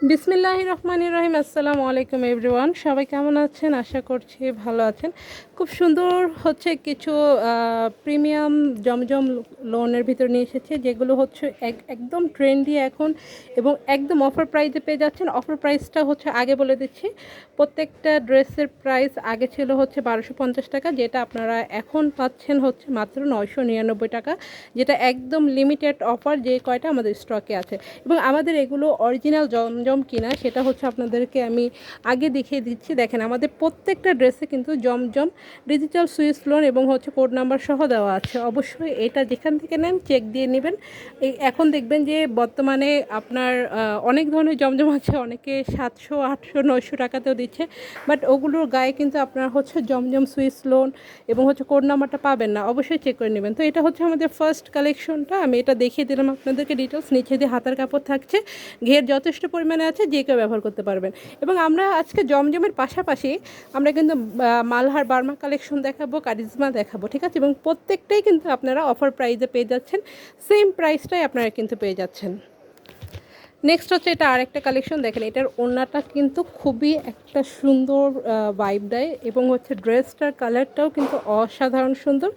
বিসমিল্লাহির রহমানির রহিম। আসসালামু আলাইকুম এভরিওয়ান, সবাই কেমন আছেন? আশা করছি ভালো আছেন। খুব সুন্দর হচ্ছে কিছু প্রিমিয়াম জমজম লোনের ভিতর নিয়ে এসেছে, যেগুলো হচ্ছে একদম ট্রেন্ডি এখন এবং একদম অফার প্রাইসে পেয়ে যাচ্ছেন। অফার প্রাইসটা হচ্ছে আগে বলে দিচ্ছি, প্রত্যেকটা ড্রেসের প্রাইস আগে ছিল হচ্ছে 1250 টাকা, যেটা আপনারা এখন পাচ্ছেন হচ্ছে মাত্র 999 টাকা, যেটা একদম লিমিটেড অফার, যে কয়টা আমাদের স্টকে আছে। এবং আমাদের এগুলো অরিজিনাল জমজম কিনা সেটা হচ্ছে আপনাদেরকে আমি আগে দেখিয়ে দিচ্ছি। দেখেন, আমাদের প্রত্যেকটা ড্রেসে কিন্তু জমজম ডিজিটাল সুইস লোন এবং হচ্ছে কোড নাম্বার সহ দেওয়া আছে। অবশ্যই এটা যেখান থেকে নেন চেক দিয়ে নেবেন। এখন দেখবেন যে বর্তমানে আপনার অনেক ধরনের জমজম আছে, অনেকে 700, 800, 900 টাকাতেও দিচ্ছে, বাট ওগুলোর গায়ে কিন্তু আপনার হচ্ছে জমজম সুইস লোন এবং হচ্ছে কোড নাম্বারটা পাবেন না। অবশ্যই চেক করে নেবেন। তো এটা হচ্ছে আমাদের ফার্স্ট কালেকশনটা, আমি এটা দেখিয়ে দিলাম আপনাদেরকে ডিটেলস। নিচে দিয়ে হাতার কাপড় থাকছে, ঘের যথেষ্ট পরিমাণে আছে, যে কেউ ব্যবহার করতে পারবেন। এবং আমরা আজকে জমজমের পাশাপাশি আমরা কিন্তু মালহার বার্মা কালেকশন দেখাবো, কারিজমা দেখাবো, ঠিক আছে? এবং প্রত্যেকটাই কিন্তু আপনারা অফার প্রাইসে পেয়ে যাচ্ছেন, সেম প্রাইসটাই আপনারা কিন্তু পেয়ে যাচ্ছেন। নেক্সট হচ্ছে এটা আরেকটা কালেকশন। দেখেন, এটার ওড়নাটা কিন্তু খুবই একটা সুন্দর ভাইব দেয় এবং হচ্ছে ড্রেসটার কালারটাও কিন্তু অসাধারণ সুন্দর।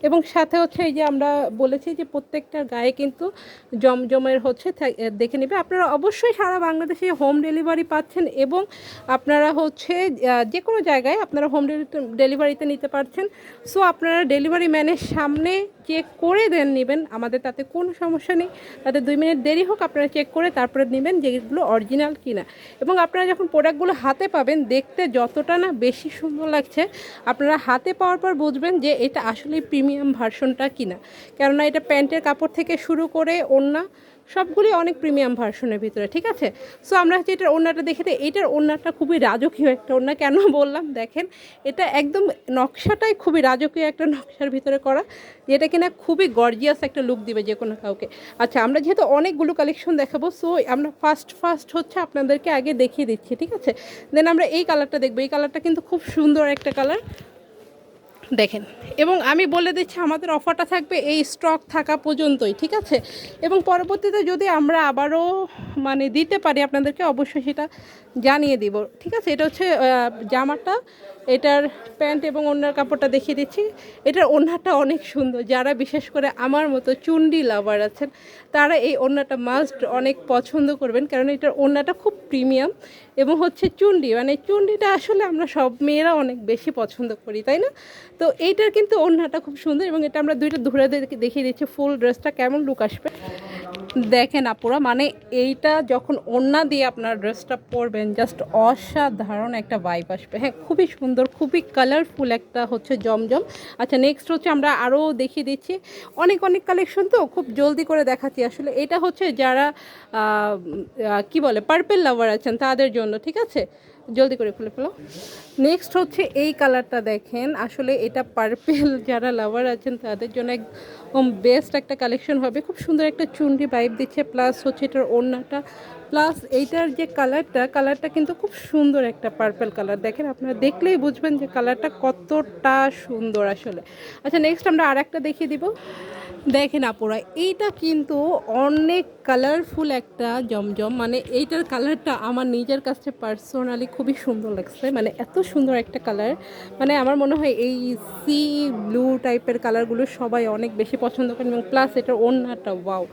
এবং সাথে হচ্ছে এই যে আমরা বলেছি যে প্রত্যেকটার গায়ে কিন্তু জমজমের হচ্ছে দেখে নেবে। আপনারা অবশ্যই সারা বাংলাদেশে হোম ডেলিভারি পাচ্ছেন এবং আপনারা হচ্ছে যে কোনো জায়গায় আপনারা হোম ডেলিভারিতে নিতে পারছেন। সো আপনারা ডেলিভারি ম্যানের সামনে চেক করে দেন নেবেন, আমাদের তাতে কোনো সমস্যা নেই। তাতে 2 মিনিট দেরি হোক, আপনারা চেক করে তারপরে নেবেন যেগুলো অরিজিনাল কিনা। এবং আপনারা যখন প্রোডাক্টগুলো হাতে পাবেন, দেখতে যতটা না বেশি সুন্দর লাগছে, আপনারা হাতে পাওয়ার পর বুঝবেন যে এটা আসলে প্রিমিয়াম ভার্সনটা কিনা। কেননা এটা প্যান্টের কাপড় থেকে শুরু করে ওড়না সবগুলি অনেক প্রিমিয়াম ভার্সনের ভিতরে, ঠিক আছে? সো আমরা হচ্ছে এটার ওড়নাটা দেখে দিই। এইটার ওড়নাটা খুবই রাজকীয় একটা ওড়না। কেন বললাম, দেখেন এটা একদম নকশাটাই খুবই রাজকীয় একটা নকশার ভিতরে করা, যেটা কিনা খুবই গর্জিয়াস একটা লুক দিবে যে কোনো কাউকে। আচ্ছা, আমরা যেহেতু অনেকগুলো কালেকশন দেখাবো, সো আমরা ফার্স্ট হচ্ছে আপনাদেরকে আগে দেখিয়ে দিচ্ছি, ঠিক আছে? দেন আমরা এই কালারটা দেখবো। এই কালারটা কিন্তু খুব সুন্দর একটা কালার, দেখেন। এবং আমি বলে দিচ্ছি, আমাদের অফারটা থাকবে এই স্টক থাকা পর্যন্তই, ঠিক আছে? এবং পরবর্তীতে যদি আমরা আবারও মানে দিতে পারি আপনাদেরকে, অবশ্যই সেটা জানিয়ে দিব, ঠিক আছে? এটা হচ্ছে জামাটা, এটার প্যান্ট এবং ওড়নার কাপড়টা দেখিয়ে দিচ্ছি। এটার ওড়নাটা অনেক সুন্দর, যারা বিশেষ করে আমার মতো চুন্ডি লাভার আছেন তারা এই ওড়নাটা মাস্ট অনেক পছন্দ করবেন, কারণ এটার ওড়নাটা খুব প্রিমিয়াম এবং হচ্ছে চুন্ডি, মানে চুন্ডিটা আসলে আমরা সব মেয়েরা অনেক বেশি পছন্দ করি, তাই না? তো এইটার কিন্তু ওড়নাটা খুব সুন্দর এবং এটা আমরা দুইটা ধরে দেখিয়ে দিচ্ছি ফুল ড্রেসটা কেমন লুক আসবে। দেখেন আপুরা, মানে এইটা যখন ওড়না দিয়ে আপনার ড্রেসটা পরবেন, জাস্ট অসাধারণ একটা ভাইব আসবে। হ্যাঁ, খুবই সুন্দর, খুবই কালারফুল একটা হচ্ছে জমজম। আচ্ছা, নেক্সট হচ্ছে আমরা আরও দেখিয়ে দিচ্ছি। অনেক কালেকশন তো খুব জলদি করে দেখাচ্ছি। আসলে এটা হচ্ছে যারা কি বলে পার্পেল লাভার আছেন তাদের জন্য, ঠিক আছে? জলদি করে খুলে ফেলো। নেক্সট হচ্ছে এই কালারটা, দেখেন আসলে এটা পার্পেল যারা লাভার আছেন তাদের জন্য একদম বেস্ট একটা কালেকশন হবে। খুব সুন্দর একটা চুন্ডি ভাইব দিচ্ছে, প্লাস হচ্ছে এটার ওড়নাটা, প্লাস এইটার যে কালারটা কিন্তু খুব সুন্দর একটা পার্পেল কালার। দেখেন, আপনারা দেখলেই বুঝবেন যে কালারটা কতটা সুন্দর আসলে। আচ্ছা, নেক্সট আমরা আর একটা দেখিয়ে দিব। দেখেন আপুরা, এইটা কিন্তু অনেক কালারফুল একটা জমজম, মানে এইটার কালারটা আমার নিজের কাছে পার্সোনালি খুবই সুন্দর লাগছে। মানে এত সুন্দর একটা কালার, মানে আমার মনে হয় এই সি ব্লু টাইপের কালারগুলো সবাই অনেক বেশি পছন্দ করেন। এবং প্লাস এটার ওড়নাটা ওয়াও,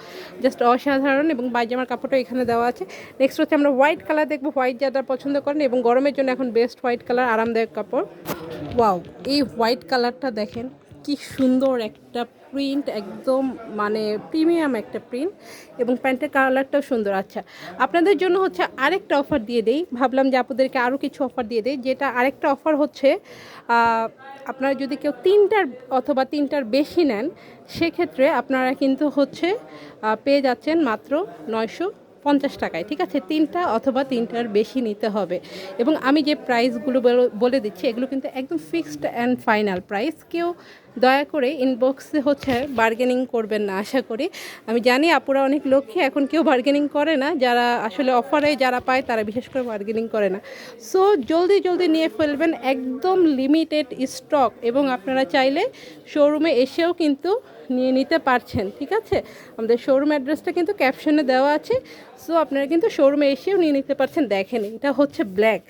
জাস্ট অসাধারণ। এবং পায়জামার কাপড়টা এখানে দেওয়া আছে। নেক্সট হচ্ছে আমরা হোয়াইট কালার দেখবো, হোয়াইট যারা পছন্দ করেন এবং গরমের জন্য এখন বেস্ট হোয়াইট কালার, আরামদায়ক কাপড়। ওয়াও, এই হোয়াইট কালারটা দেখেন কি সুন্দর একটা প্রিন্ট, একদম মানে প্রিমিয়াম একটা প্রিন্ট এবং প্যান্টের কালারটাও সুন্দর। আচ্ছা, আপনাদের জন্য হচ্ছে আরেকটা অফার দিয়ে দেই, ভাবলাম যে আপনাদেরকে আরও কিছু অফার দিয়ে দেই। যেটা আরেকটা অফার হচ্ছে, আপনারা যদি কেউ 3টার অথবা 3টার বেশি নেন, সেক্ষেত্রে আপনারা কিন্তু হচ্ছে পেয়ে যাচ্ছেন মাত্র 950 টাকায়, ঠিক আছে? 3টা অথবা 3টার বেশি নিতে হবে। এবং আমি যে প্রাইসগুলো বলে দিচ্ছি, এগুলো কিন্তু একদম ফিক্সড অ্যান্ড ফাইনাল প্রাইস। কেউ দয়া করে ইনবক্সে হচ্ছে বার্গেনিং করবেন না আশা করি। আমি জানি আপুরা অনেক লক্ষ্মী, এখন কেউ বার্গেনিং করে না, যারা আসলে অফারে যারা পায় তারা বিশেষ করে বার্গেনিং করে না। সো জলদি জলদি নিয়ে ফেলবেন, একদম লিমিটেড স্টক, এবং আপনারা চাইলে শোরুমে এসেও কিন্তু নিয়ে নিতে পারছেন। ঠিক আছে, আমাদের শোরুম অ্যাড্রেসটা কিন্তু ক্যাপশনে দেওয়া আছে, সো আপনারা কিন্তু শোরুমে এসেও নিয়ে নিতে পারছেন। দেখেন এটা হচ্ছে ব্ল্যাক,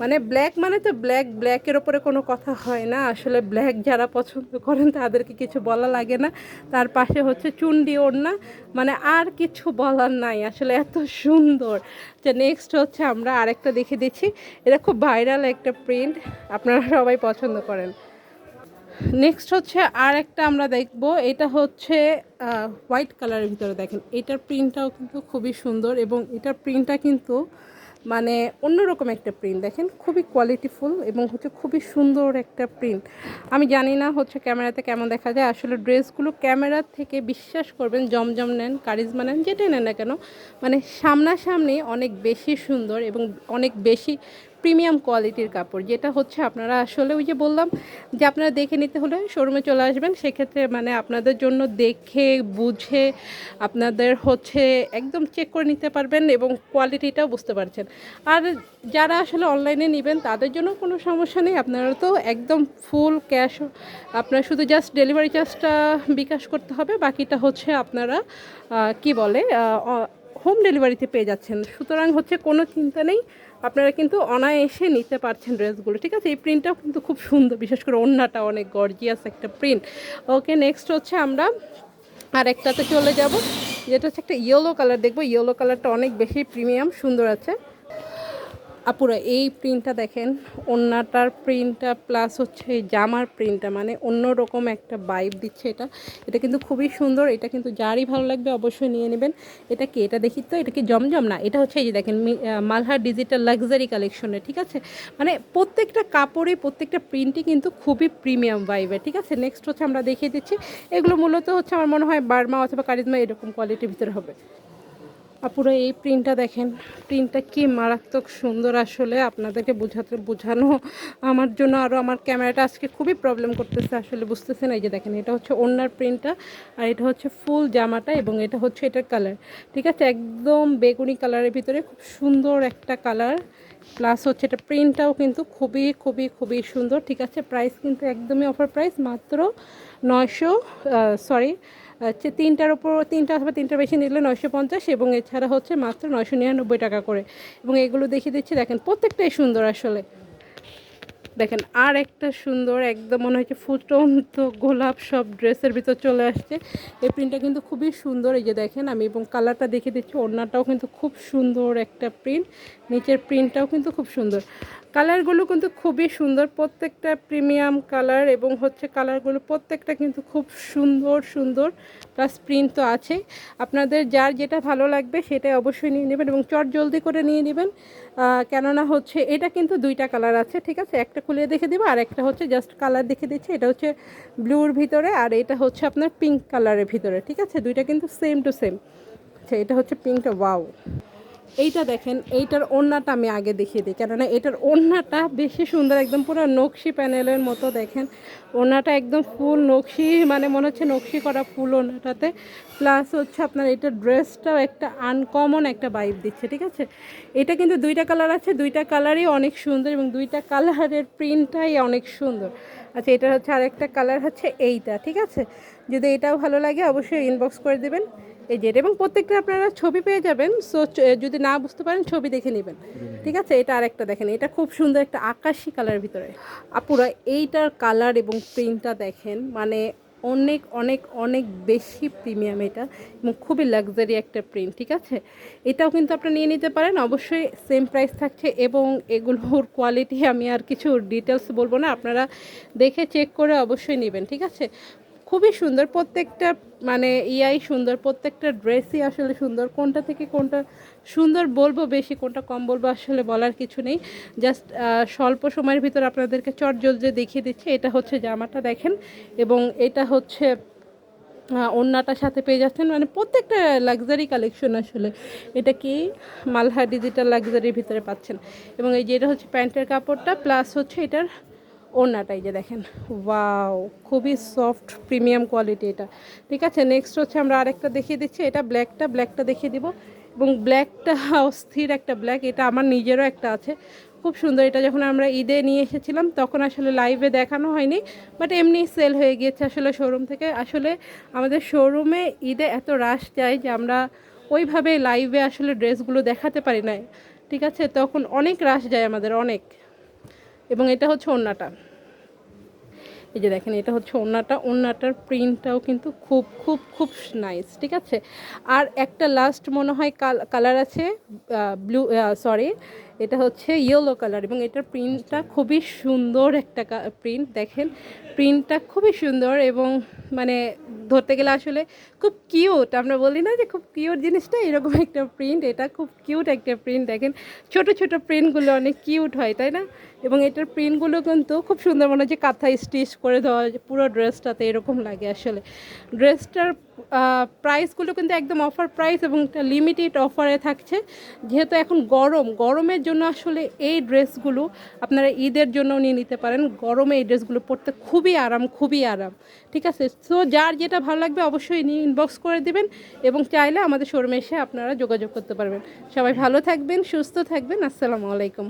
মানে ব্ল্যাক মানে তো ব্ল্যাক, ব্ল্যাকের ওপরে কোনো কথা হয় না আসলে। ব্ল্যাক যারা পছন্দ করেন তাদেরকে কিছু বলা লাগে না। তার পাশে হচ্ছে চুন্ডি ওড়না, মানে আর কিছু বলার নাই আসলে, এত সুন্দর। যে নেক্সট হচ্ছে আমরা আরেকটা দেখে দিচ্ছি, এটা খুব ভাইরাল একটা প্রিন্ট, আপনারা সবাই পছন্দ করেন। নেক্সট হচ্ছে আর একটা আমরা দেখব, এটা হচ্ছে হোয়াইট কালারের ভিতরে। দেখেন এটার প্রিন্টটাও কিন্তু খুবই সুন্দর, এবং এটার প্রিন্টটা কিন্তু মানে অন্যরকম একটা প্রিন্ট। দেখেন খুবই কোয়ালিটিফুল এবং হচ্ছে খুবই সুন্দর একটা প্রিন্ট। আমি জানি না হচ্ছে ক্যামেরাতে কেমন দেখা যায়, আসলে ড্রেসগুলো ক্যামেরার থেকে বিশ্বাস করবেন, জমজম নেন, কারিজমা নেন, যেটাই নেন না কেন, মানে সামনাসামনি অনেক বেশি সুন্দর এবং অনেক বেশি প্রিমিয়াম কোয়ালিটির কাপড়, যেটা হচ্ছে আপনারা আসলে ওই যে বললাম যে আপনারা দেখে নিতে হলে শোরুমে চলে আসবেন। সেক্ষেত্রে মানে আপনাদের জন্য দেখে বুঝে আপনাদের হচ্ছে একদম চেক করে নিতে পারবেন এবং কোয়ালিটিটাও বুঝতে পারছেন। আর যারা আসলে অনলাইনে নেবেন তাদের জন্য কোনো সমস্যা নেই, আপনারা তো একদম ফুল ক্যাশ, আপনার শুধু জাস্ট ডেলিভারি চার্জটা বিকাশ করতে হবে, বাকিটা হচ্ছে আপনারা কি বলে হোম ডেলিভারিতে পেয়ে যাচ্ছেন। সুতরাং হচ্ছে কোনো চিন্তা নেই, আপনারা কিন্তু অনায়াসে নিতে পারছেন ড্রেসগুলো। ঠিক আছে, এই প্রিন্টটাও কিন্তু খুব সুন্দর, বিশেষ করে ওড়নাটা অনেক গর্জিয়াস একটা প্রিন্ট। ওকে, নেক্সট হচ্ছে আমরা আরেকটাতে চলে যাব, যেটা হচ্ছে একটা ইয়েলো কালার দেখবো। ইয়েলো কালারটা অনেক বেশি প্রিমিয়াম সুন্দর আছে। আপুরা এই প্রিন্টটা দেখেন, ওড়নাটার প্রিন্টটা প্লাস হচ্ছে এই জামার প্রিন্টটা, মানে অন্যরকম একটা ভাইব দিচ্ছে। এটা কিন্তু খুবই সুন্দর, এটা কিন্তু যারই ভালো লাগবে অবশ্যই নিয়ে নেবেন। এটা কি, এটা দেখি তো, এটা কি জমজম না, এটা হচ্ছে এই যে দেখেন মালহার ডিজিটাল লাক্সারি কালেকশনে। ঠিক আছে, মানে প্রত্যেকটা কাপড়ে প্রত্যেকটা প্রিন্টই কিন্তু খুবই প্রিমিয়াম ভাইবের। ঠিক আছে, নেক্সট হচ্ছে আমরা দেখিয়ে দিচ্ছি, এগুলো মূলত হচ্ছে আমার মনে হয় বার্মা অথবা কারিজমা এরকম কোয়ালিটির ভিতরে হবে। আপুরা এই প্রিন্টটা দেখেন, প্রিন্টটা কি মারাত্মক সুন্দর, আসলে আপনাদেরকে বোঝানো আমার জন্য আরও আমার ক্যামেরাটা আজকে খুবই প্রবলেম করতেছে, আসলে বুঝতেছেন। এই যে দেখেন এটা হচ্ছে ওড়নার প্রিন্টটা, আর এটা হচ্ছে ফুল জামাটা, এবং এটা হচ্ছে এটার কালার। ঠিক আছে, একদম বেগুনি কালারের ভিতরে খুব সুন্দর একটা কালার, প্লাস হচ্ছে এটা প্রিন্টটাও কিন্তু খুবই খুবই খুবই সুন্দর। ঠিক আছে, প্রাইস কিন্তু একদমই অফার প্রাইস, মাত্র 900, সরি হচ্ছে তিনটার ওপর, তিনটা অথবা তিনটার বেশি নিলে 950, এবং এছাড়া হচ্ছে মাত্র 999 টাকা করে। এবং এগুলো দেখিয়ে দিচ্ছি, দেখেন প্রত্যেকটাই সুন্দর আসলে। দেখেন আর একটা সুন্দর, একদম মনে হচ্ছে ফুটন্ত গোলাপ সব ড্রেসের ভিতর চলে আসছে। এই প্রিন্টটা কিন্তু খুবই সুন্দর, এই যে দেখেন আমি, এবং কালারটা দেখিয়ে দিচ্ছি, ওড়নাটাও কিন্তু খুব সুন্দর একটা প্রিন্ট, নিচের প্রিন্টটাও কিন্তু খুব সুন্দর। কালারগুলো কিন্তু খুবই সুন্দর, প্রত্যেকটা প্রিমিয়াম কালার, এবং হচ্ছে কালারগুলো প্রত্যেকটা কিন্তু খুব সুন্দর সুন্দর, প্লাস প্রিন্ট তো আছে। আপনাদের যার যেটা ভালো লাগবে সেটাই অবশ্যই নিয়ে নেবেন, এবং চট জলদি করে নিয়ে নেবেন, কেননা হচ্ছে এটা কিন্তু দুইটা কালার আছে। ঠিক আছে, একটা খুলে দেখে দেবো, আর একটা হচ্ছে জাস্ট কালার দেখে দিচ্ছে, এটা হচ্ছে ব্লুর ভিতরে, আর এটা হচ্ছে আপনার পিঙ্ক কালারের ভিতরে। ঠিক আছে, দুইটা কিন্তু সেম টু সেম। আচ্ছা, এটা হচ্ছে পিঙ্কটা, ওয়াও। এইটা দেখেন, এইটার ওড়নাটা আমি আগে দেখিয়ে দিই, কেননা এটার ওড়নাটা বেশি সুন্দর, একদম পুরো নকশি প্যানেলের মতো। দেখেন ওড়নাটা একদম ফুল নকশি, মানে মনে হচ্ছে নকশি করা ফুল ওড়নাটাতে, প্লাস হচ্ছে আপনার এটা ড্রেসটাও একটা আনকমন একটা ভাইব দিচ্ছে। ঠিক আছে, এটা কিন্তু দুইটা কালার আছে, দুইটা কালারই অনেক সুন্দর, এবং দুইটা কালারের প্রিন্টটাই অনেক সুন্দর। আচ্ছা, এটা হচ্ছে আরেকটা কালার হচ্ছে এইটা। ঠিক আছে, যদি এটাও ভালো লাগে অবশ্যই ইনবক্স করে দেবেন, এই যেটা, এবং প্রত্যেকটা আপনারা ছবি পেয়ে যাবেন। সো যদি না বুঝতে পারেন ছবি দেখে নেবেন। ঠিক আছে, এটা আরেকটা দেখেন, এটা খুব সুন্দর একটা আকাশি কালারের ভিতরে। আপুরা এইটার কালার এবং প্রিন্টটা দেখেন, মানে অনেক অনেক অনেক বেশি প্রিমিয়াম এটা, এবং খুবই লাক্সারি একটা প্রিন্ট। ঠিক আছে, এটাও কিন্তু আপনি নিয়ে নিতে পারেন, অবশ্যই সেম প্রাইস থাকছে, এবং এগুলোর কোয়ালিটি আমি আর কিছু ডিটেলস বলবো না, আপনারা দেখে চেক করে অবশ্যই নেবেন। ঠিক আছে, খুবই সুন্দর প্রত্যেকটা, মানে ইয়াই সুন্দর, প্রত্যেকটা ড্রেসই আসলে সুন্দর। কোনটা থেকে কোনটা সুন্দর বলবো বেশি, কোনটা কম বলবো আসলে বলার কিছু নেই, জাস্ট স্বল্প সময়ের ভিতর আপনাদেরকে চটজলদি দেখিয়ে দিচ্ছে। এটা হচ্ছে জামাটা দেখেন, এবং এটা হচ্ছে ওড়নাটার সাথে পেয়ে যাচ্ছেন, মানে প্রত্যেকটা লাক্সারি কালেকশন আসলে। এটা কি মালহা ডিজিটাল লাক্সারির ভিতরে পাচ্ছেন, এবং এই যে এটা হচ্ছে প্যান্টের কাপড়টা, প্লাস হচ্ছে এটার ওড়নাটাই যে দেখেন, ওয়াও, খুবই সফট প্রিমিয়াম কোয়ালিটি এটা। ঠিক আছে, নেক্সট হচ্ছে আমরা আরেকটা দেখিয়ে দিচ্ছি, এটা ব্ল্যাকটা দেখিয়ে দিব। এবং ব্ল্যাকটা অস্থির একটা ব্ল্যাক, এটা আমার নিজেরও একটা আছে, খুব সুন্দর। এটা যখন আমরা ঈদে নিয়ে এসেছিলাম তখন আসলে লাইভে দেখানো হয়নি, বাট এমনি সেল হয়ে গিয়েছে আসলে শোরুম থেকে। আসলে আমাদের শোরুমে ঈদে এত রাশ যায় যে আমরা ওইভাবে লাইভে আসলে ড্রেসগুলো দেখাতে পারি না। ঠিক আছে, তখন অনেক রাশ যায় আমাদের, অনেক। এবং এটা হচ্ছে ওড়নাটা, এই যে দেখেন, এটা হচ্ছে ওড়নাটার প্রিন্টটাও কিন্তু খুব খুব খুব নাইস। ঠিক আছে, আর একটা লাস্ট মনে হয় কালার আছে, ব্লু, সরি, এটা হচ্ছে ইয়েলো কালার, এবং এটার প্রিন্টটা খুবই সুন্দর একটা প্রিন্ট। দেখেন প্রিন্টটা খুবই সুন্দর, এবং মানে ধরতে গেলে আসলে খুব কিউট। আমরা বলি না যে খুব কিউট জিনিসটা, এরকম একটা প্রিন্ট, এটা খুব কিউট একটা প্রিন্ট। দেখেন ছোট ছোট প্রিন্টগুলো অনেক কিউট হয়, তাই না? এবং এটার প্রিন্টগুলো কিন্তু খুব সুন্দর, মনে হয় যে কাঁথা স্টিচ করে দেওয়া পুরো ড্রেসটাতে, এরকম লাগে আসলে। ড্রেসটার প্রাইসগুলো কিন্তু একদম অফার প্রাইস, এবং লিমিটেড অফারে থাকছে। যেহেতু এখন গরমের জন্য আসলে এই ড্রেসগুলো আপনারা ঈদের জন্য নিয়ে নিতে পারেন। গরমে এই ড্রেসগুলো পরতে খুবই আরাম, খুবই আরাম। ঠিক আছে, সো যার যেটা ভালো লাগবে অবশ্যই নিয়ে ইনবক্স করে দিবেন, এবং চাইলে আমাদের শোরুমে এসে আপনারা যোগাযোগ করতে পারবেন। সবাই ভালো থাকবেন, সুস্থ থাকবেন। আসসালামু আলাইকুম।